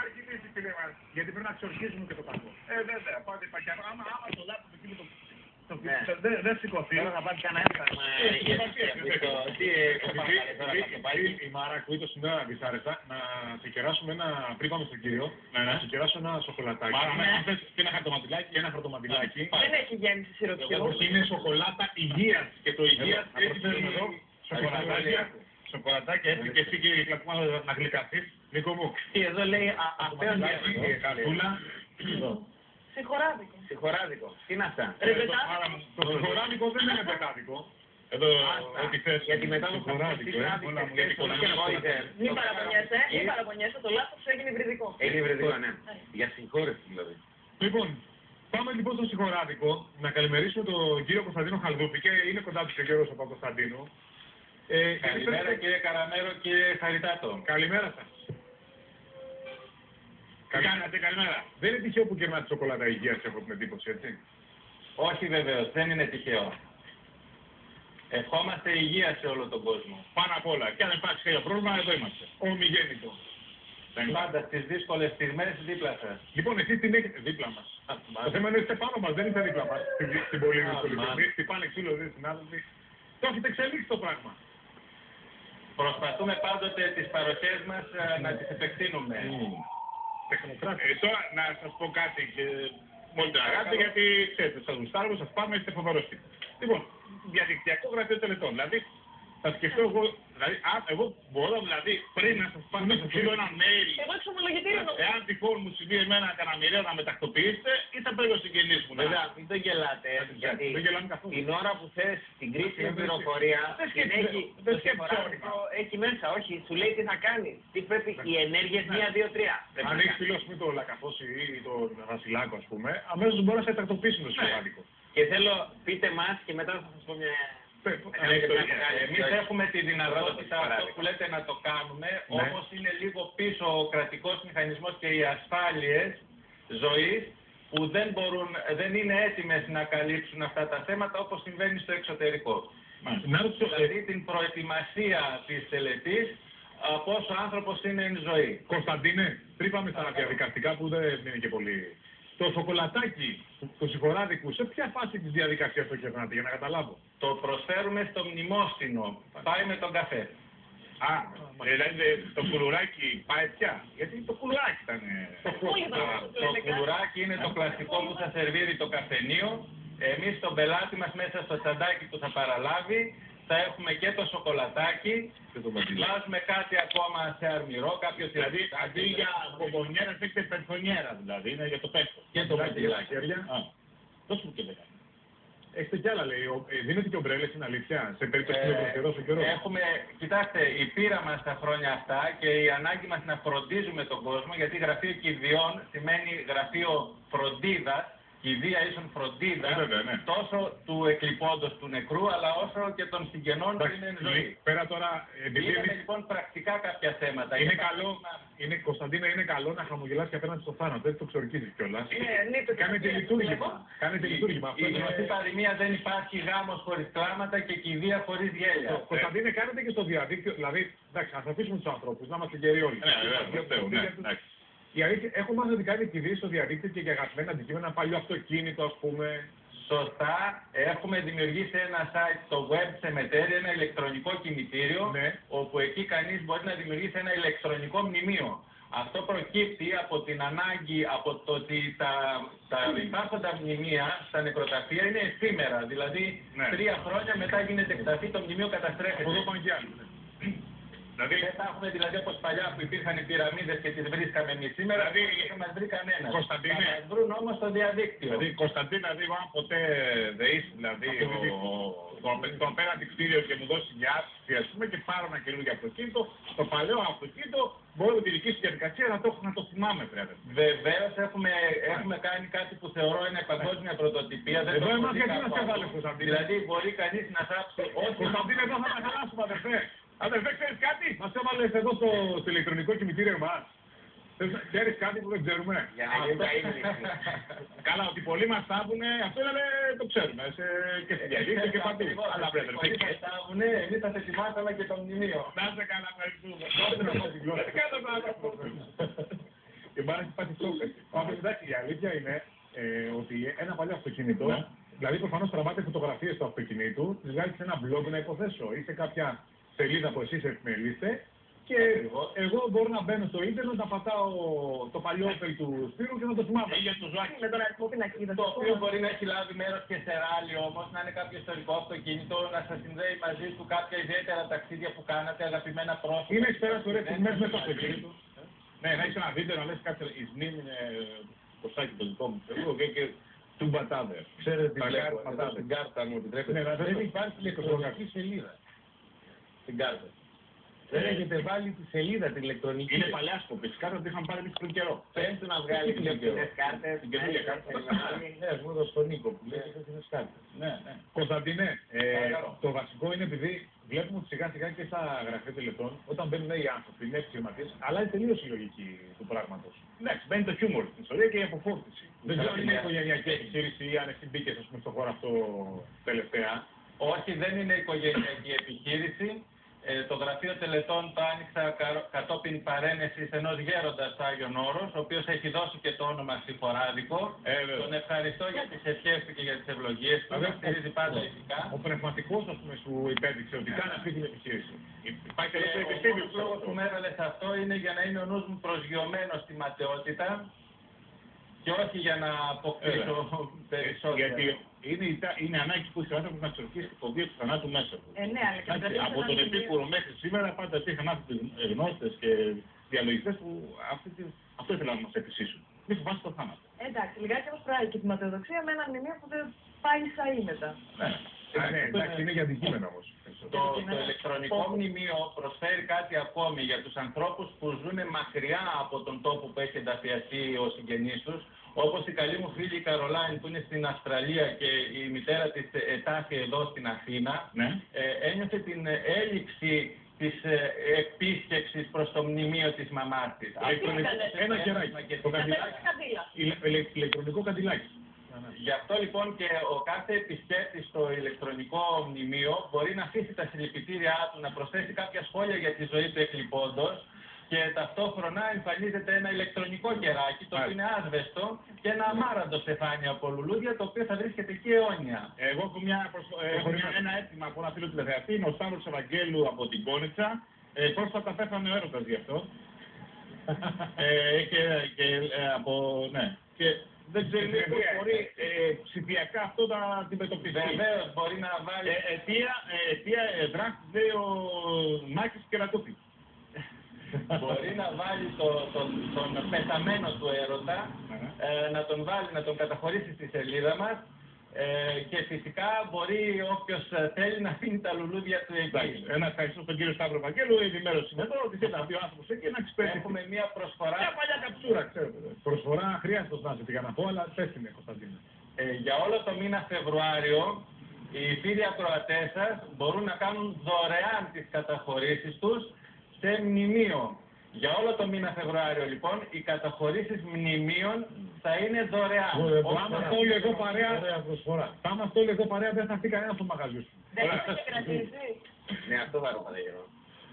υπάρχει λύση, φίλε μας. Γιατί πρέπει να ξορκίζουμε και το κακό. Βέβαια, πάντα υπάρχει. Άμα το λάπτοπ εκεί με το. Δεν σηκωθεί. Τώρα θα πάρει κανένα έμφασμα. Επειδή η Μάρα ακούει το σήμερα να της άρεσα, να σε κεράσουμε ένα, πριν πάμε στον κύριο, να σε κεράσω ένα σοκολατάκι. Και ένα χαρτοματιλάκι. Ένα χαρτοματιλάκι. Δεν έχει γέννηση σιροπιού. Είναι σοκολάτα υγείας. Και το υγείας έχει εδώ σοκολατάκι. Έτσι και εσύ κύριε Κλαππούμα να γλυκαθείς. Νίκο μου. Εδώ λέει απέοντιαση. Συγχωράδικο. Συγχωράδικο. Τι είναι αυτά. Το συγχωράδικο δεν είναι πετάδικο. Εδώ, ό,τι θες. Γιατί μετά το Μην παραπονιέσαι, το λάθος σου έγινε υβριδικό. Έγινε υβριδικό, ναι. Για συγχώρεση δηλαδή. Λοιπόν, πάμε λοιπόν στο συγχωράδικο να καλημερίσουμε τον κύριο Κωνσταντίνο Χαλδούπη και είναι κοντά του και ο κύριος ο Παπακοσταντίνου. Καλημέρα κύριε Καραμέρο και Χαριτάτο. Καλημέρα σας. Καλημέρα. Δεν είναι τυχαίο που κερνάτε σοκολάτα υγείας, έχω την εντύπωση, έτσι. Όχι βεβαίως, δεν είναι τυχαίο. Ευχόμαστε υγεία σε όλο τον κόσμο. Πάνω απ' όλα. Και αν υπάρξει κάποιο πρόβλημα, εδώ είμαστε. Ομιγέννητο. Πάντα στις δύσκολες στιγμές δίπλα σας. Λοιπόν, εσείς την έχετε δίπλα μας. Το θέμα είναι ότι είστε πάνω μας, δεν είστε δίπλα μας. Στην πολύ δύσκολη στιγμή. Χτυπάνε ξύλο, δεν συνάδελφοι. Το έχετε εξελίξει το πράγμα. Προσπαθούμε πάντοτε τις παροχές μας να τις επεκτείνουμε. Τώρα να σας πω κάτι και μόλις την αγάπη, γιατί ξέρετε, σας γουστάρουμε, σας πάμε, είστε φοβερός τύπος. Λοιπόν, διαδικτυακό γραφείο τελετών. Δηλαδή, θα σκεφτώ εγώ, δηλαδή, εγώ μπορώ δηλαδή πριν να σας πάρω, να σας στείλω ένα mail. Εγώ εξομολογητήριο νομίζω. Εάν τυχόν μου συμβεί εμένα κανένα μοιραίο να μετακτοποιήσετε, ή θα πρέπει ο συγγενής μου. Βέβαια, μην το γελάτε, γιατί την ώρα που θες την κρίσιμη πληροφορία, έχει μέσα, όχι, σου λέει τι θα κάνει. Τι πρέπει, οι ενέργειες 1, 2, 3. Αν έχεις φίλο, ας πούμε, το Λακαφώση ή το Βασιλάκο, ας πούμε, αμέσως μπορεί να σε εκτακτοποιήσουν το συγγενικό. Και θέλω, πείτε μας και μετά θα σας πω μια... Εμείς έχουμε τη δυνατότητα αυτό που λέτε να το κάνουμε, όμως είναι λίγο πίσω ο κρατικός μηχανισμός και οι ασφάλειες ζωής που δεν είναι έτοιμες να καλύψουν αυτά τα θέματα όπως συμβαίνει στο εξωτερικό. Δηλαδή την προετοιμασία της τελετής, πόσο άνθρωπος είναι εν ζωή. Κωνσταντίνε, πριν πάμε στα διαδικαστικά που δεν είναι και πολύ... Το σοκολατάκι του συγχωράδικου, σε ποια φάση της διαδικασίας το κερνάτε, για να καταλάβω. Το προσφέρουμε στο μνημόσυνο. Πάει με τον καφέ. Δηλαδή το κουλουράκι πάει πια. Γιατί το κουλουράκι ήταν... Το κουλουράκι είναι το κλασικό που θα σερβίρει το καφενείο. Εμείς τον πελάτη μας μέσα στο τσαντάκι που θα παραλάβει θα έχουμε και το σοκολατάκι. Βάζουμε κάτι ακόμα σε αρμυρό, κάποιο δηλαδή αντί για μπομπονιέρα έχετε περθονιέρα, δηλαδή είναι για το πέστο. Και το μαντιλάκι. Δώσ' μου και δεκά. Έχετε κι άλλα, λέει. Δίνετε και ομπρέλες, είναι αλήθεια, σε περίπτωση που είναι προσχεδός ο καιρός. Κοιτάξτε, η πείρα μας τα χρόνια αυτά και η ανάγκη μας να φροντίζουμε τον κόσμο, γιατί γραφείο κηδιών σημαίνει γραφείο φροντίδας, κηδεία ίσον φροντίδα, τόσο του εκλειπώντος του νεκρού, αλλά όσο και των συγγενών που είναι εν ζωή. Πέρα τώρα, είδαμε λοιπόν πρακτικά κάποια θέματα. Είναι καλό, Κωνσταντίνα, είναι καλό να χαμογελάς και απέναντι στο θάνατο, έτσι το ξορκίζεις κιόλας. Κάνετε λειτουργήμα. Κάνετε λειτουργήμα. Η γνωστή παροιμία δεν υπάρχει γάμος χωρίς κλάματα και κηδεία χωρίς γέλια. Κωνσταντίνε, κάνετε και στο διαδίκτυο, δηλαδή, εντάξει, ας αφήσουμε τους ανθρώπους, να είμαστε γεροί όλοι. Η αλήθεια, έχω μάθει ότι κάνετε κηδείες στο διαδίκτυο και για αγαπημένα αντικείμενα, παλιό αυτοκίνητο, ας πούμε. Σωστά, έχουμε δημιουργήσει ένα site στο web cemetery, ένα ηλεκτρονικό κημητήριο, όπου εκεί κανείς μπορεί να δημιουργήσει ένα ηλεκτρονικό μνημείο. Αυτό προκύπτει από την ανάγκη, από το ότι τα υπάρχοντα μνημεία στα νεκροταφεία είναι εφήμερα. Δηλαδή, 3 χρόνια μετά γίνεται εκταφή, το μνημείο καταστρέφεται. Δεν θα έχουμε δηλαδή όπως παλιά που υπήρχαν οι πυραμίδες και τις βρίσκαμε εμείς σήμερα, δηλαδή δεν μας βρει κανένας. Κωνσταντίνε. Θα μας βρουν όμως στο διαδίκτυο. Δηλαδή, Κωνσταντίνα, δηλαδή, αν ποτέ δεείς δηλαδή, το απέναντι κτίριο και μου δώσει μια άσκηση, ας πούμε, και πάρω ένα καινούργιο αυτοκίνητο, το παλαιό αυτοκίνητο, μπορώ με τη δική σου διαδικασία να το θυμάμαι πρέπει. Βεβαίως έχουμε κάνει κάτι που θεωρώ είναι παγκόσμια πρωτοτυπία. Εδώ εμάς γιατί να σε βάλεις, Κωνσταντίνε. Δηλαδή μπορεί κανείς να θάψει ό,τι... Κωνσταντίνε, εδώ θα τα χαλάσουμε, αδερφέ. Αδερφέ, ξέρεις κάτι, μας έβαλες εδώ στο ηλεκτρονικό κημητήριο εμάς. Ξέρεις κάτι που δεν ξέρουμε. Για να γίνει τα ίδια. Καλά, ότι πολλοί μας θάβουνε, αυτό είναι, το ξέρουμε, και στη διαδίκτυο και παντού. Αλλά πρέπει πολλοί μας θάβουνε, εμείς θα σε ετοιμάσαμε και το μνημείο. Να σε καλά, ευχαριστούμε. Και μπορεί να έχει πάθει σοκ. Όμως εντάξει, η αλήθεια είναι ότι ένα παλιό αυτοκίνητο, δηλαδή προφανώς τραβάτε φωτογραφίες του αυτοκινήτου, τις βγάζεις σε ένα blog να υποθέσω ή σε κάποια σελίδα που εσείς επιμελείστε. Και εγώ μπορώ να μπαίνω στο ίντερνετ, να πατάω το παλιό Opel του Σπύρου και να το θυμάμαι. Για το Ζουάκι. Με τον αριθμό πινακίδας. Το οποίο μπορεί να έχει λάβει μέρος και σε ράλι όμως, να είναι κάποιο ιστορικό αυτοκίνητο, να σας συνδέει μαζί του κάποια ιδιαίτερα ταξίδια που κάνατε, αγαπημένα πρόσωπα. Είναι εξπέρα ωραίες στιγμές μέσα στο αυτοκίνητο. Ναι, να έχεις ένα βίντεο να λες κάτι εις νύμ είναι το σάκι το δικό μου και του μπατάδε. Ξέρετε τι βλέπω, εδώ στην κάρτα μου επιτρέπετε. Δεν υπάρχει ηλεκτρονική σελίδα στην κάρτα. Δεν έχετε βάλει τη σελίδα την ηλεκτρονική. Είναι παλιάσκοπη. Κάρτα ότι είχαν πάρει εμείς πριν καιρό. Πέμπτου να βγάλει τις κάρτες. Την καινούργια κάρτα. Ναι, ας πούμε στον Νίκο που λέει ότι είναι σκάρτα. Ναι. Κωνσταντίνε, το βασικό είναι επειδή βλέπουμε ότι σιγά σιγά και στα γραφεία τελετών, όταν μπαίνουν νέοι άνθρωποι, νέοι επιχειρηματίες, αλλάζει τελείως η λογική του πράγματος. Εντάξει, μπαίνει το χιούμορ στην ιστορία και η αποφόρτιση. Δεν ξέρω αν είναι οικογενειακή επιχείρηση ή αν εσύ μπήκες στον χώρο αυτό τελευταία. Όχι, δεν είναι οικογενειακή επιχείρηση. Το γραφείο τελετών το άνοιξα κατόπιν παρένεσης ενός γέροντα στο Άγιον Όρος, ο οποίος έχει δώσει και το όνομα Συφοράδικο. Τον ευχαριστώ για τις ευχές του και για τις ευλογίες του. Τον στηρίζει πάντα ηθικά. Ο πνευματικός, ας πούμε, σου υπέδειξε ότι κάνει αυτή την επιχείρηση. Υπάρχει εδώ το επιστήμιο που με έβαλε σε αυτό είναι για να είναι ο νους μου προσγειωμένος στη ματαιότητα και όχι για να αποκτήσω περισσότερα. Γιατί είναι ανάγκη που έχει ο άνθρωπος να ξορκίσει τη φοβία του θανάτου μέσα του. Ναι, αλλά και από τον Επίκουρο μέχρι σήμερα πάντα υπήρχαν άνθρωποι γνώστες και διαλογιστές που αυτό ήθελαν να μας επισύσουν. Μη φοβάσαι το θάνατο. Εντάξει, λιγάκι όμως πράγει και τη ματαιοδοξία με ένα μνημείο που δεν πάει σαΐ μετά. Ναι, εντάξει, είναι για αντικείμενα όμως. Το ηλεκτρονικό μνημείο προσφέρει κάτι ακόμη για τους ανθρώπους που ζουν μακριά από τον τόπο που έχει ενταφιαστεί ο συγγενής τους, όπως η καλή μου φίλη η Καρολάιν που είναι στην Αυστραλία και η μητέρα της ετάφη εδώ στην Αθήνα, ένιωθε την έλλειψη της επίσκεψης προς το μνημείο της μαμάς της. Ένα κεράκι. Ηλεκτρονικό καντιλάκι. Γι' αυτό λοιπόν και ο κάθε επισκέπτης στο ηλεκτρονικό μνημείο μπορεί να αφήσει τα συλληπιτήριά του, να προσθέσει κάποια σχόλια για τη ζωή του εκλειπώντος και ταυτόχρονα εμφανίζεται ένα ηλεκτρονικό κεράκι το οποίο είναι άσβεστο και ένα αμάραντο στεφάνι από λουλούδια το οποίο θα βρίσκεται εκεί αιώνια. Εγώ έχω ένα αίτημα από ένα φίλο τηλεθεατή, είναι ο Σταύρος Ευαγγέλου από την Κόνιτσα. Πρόσφατα πέθανε ο έρωτας γι' αυτό. Δεν ξέρω πώς μπορεί ψηφιακά αυτό να αντιμετωπιστεί. Βεβαίως μπορεί να βάλει... Αιτία δράκ δε ο Μάκης Κερατούπη. Μπορεί να βάλει τον πεθαμένο του έρωτα, να τον βάλει, να τον καταχωρήσει στη σελίδα μας και φυσικά μπορεί όποιος θέλει να αφήνει τα λουλούδια του εκεί. Ένα ευχαριστώ στον κύριο Σταύρο Βαγγέλου, ενημέρωση με εδώ, ότι θέλει να πει ο άνθρωπος εκεί να εξυπηρετήσει. Έχουμε μια προσφορά. Μια παλιά καψούρα, ξέρετε. Προσφορά χρειάζεται να είστε για να πω, αλλά πες την Κωνσταντίνε. Για όλο το μήνα Φεβρουάριο, οι φίλοι ακροατές σας μπορούν να κάνουν δωρεάν τις καταχωρήσεις τους σε μνημείο. Για όλο το μήνα Φεβρουάριο λοιπόν οι καταχωρήσεις μνημείων θα είναι δωρεάν. Θα είμαστε όλοι εδώ παρέα. Θα είμαστε όλοι εδώ παρέα, δεν θα έρθει κανένα στο μαγαζί σου. Δεν έχετε κρατήσει. Ναι, αυτό θα ρωτάω γερό.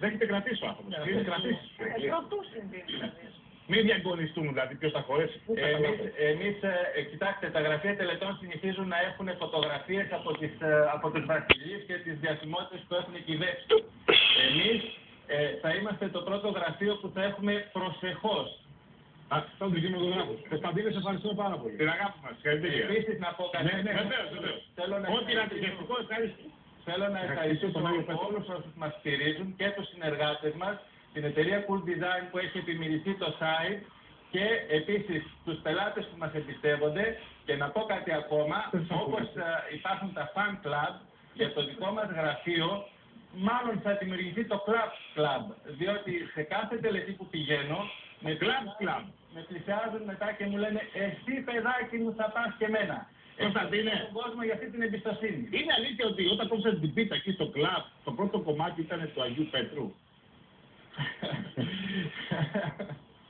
Δεν έχετε κρατήσει ο άνθρωπος. Έχετε κρατήσει. Πρωτού συμβεί. Μην διαγωνιστούν δηλαδή ποιος θα χωρέσει. Εμείς, κοιτάξτε, τα γραφεία τελετών συνηθίζουν να έχουν φωτογραφίες από τους βασιλείς και τις διασημότητες που έχουν κυβεύσει. Εμείς θα είμαστε το πρώτο γραφείο που θα έχουμε προσεχώς. Αυτό το δημιουργογράφο. Κωνσταντίνε, σε ευχαριστούμε πάρα πολύ. Την αγάπη μας. Επίσης να πω κάτι. Ναι, βεβαίως. Ό,τι είναι αντικειμενικό, ευχαριστώ. Θέλω να ευχαριστήσω όλους όσους μας στηρίζουν και τους συνεργάτες μας, την εταιρεία Cool Design που έχει επιμεληθεί το site και επίσης τους πελάτες που μας εμπιστεύονται και να πω κάτι ακόμα, όπως υπάρχουν τα fan club για το δικό μας γραφείο, μάλλον θα δημιουργηθεί το club, διότι σε κάθε τελετή που πηγαίνω με πλησιάζουν μετά και μου λένε εσύ παιδάκι μου θα πας και εμένα. Κωνσταντίνε, στον κόσμο για αυτή την εμπιστοσύνη. Είναι αλήθεια ότι όταν κόψατε την πίτα εκεί στο κλαμπ, το πρώτο κομμάτι ήταν του Αγίου Πέτρου.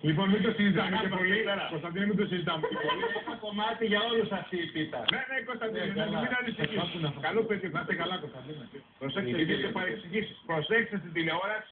Λοιπόν, μην το συζητάμε και πολύ. Κωνσταντίνε, μην το συζητάμε και πολύ. Ένα κομμάτι για όλους αυτή η πίτα. Ναι, Κωνσταντίνε, μην ανησυχείς. Καλό παιδί, να είστε καλά, Κωνσταντίνε. Προσέξτε, έχετε παρεξηγήσεις. Προσέξτε στην τηλεόραση.